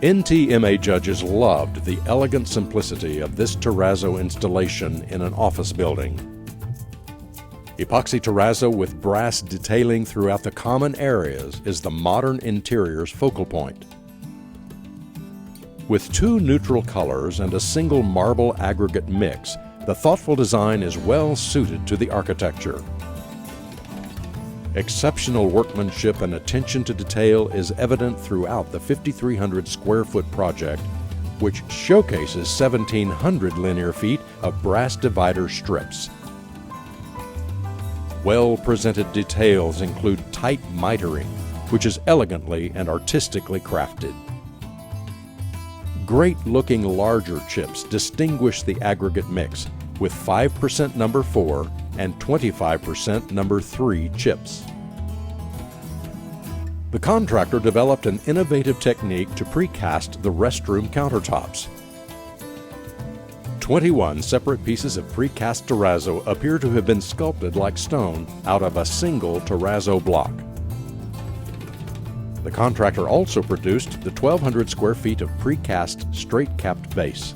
NTMA judges loved the elegant simplicity of this terrazzo installation in an office building. Epoxy terrazzo with brass detailing throughout the common areas is the modern interior's focal point. With two neutral colors and a single marble aggregate mix, the thoughtful design is well suited to the architecture. Exceptional workmanship and attention to detail is evident throughout the 5,300 square foot project, which showcases 1,700 linear feet of brass divider strips. Well-presented details include tight mitering, which is elegantly and artistically crafted. Great-looking larger chips distinguish the aggregate mix, with 5% number 4 and 25% number 3 chips. The contractor developed an innovative technique to precast the restroom countertops. 21 separate pieces of precast terrazzo appear to have been sculpted like stone out of a single terrazzo block. The contractor also produced the 1,200 square feet of precast straight-capped base.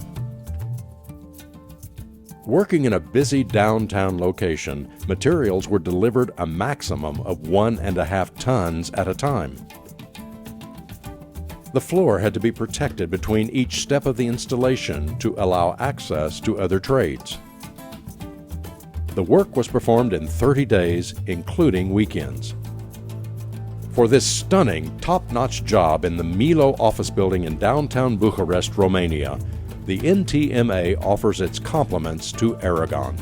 Working in a busy downtown location, materials were delivered a maximum of 1.5 tons at a time. The floor had to be protected between each step of the installation to allow access to other trades. The work was performed in 30 days, including weekends. For this stunning, top-notch job in the Millo office building in downtown Bucharest, Romania, the NTMA offers its compliments to Aragon.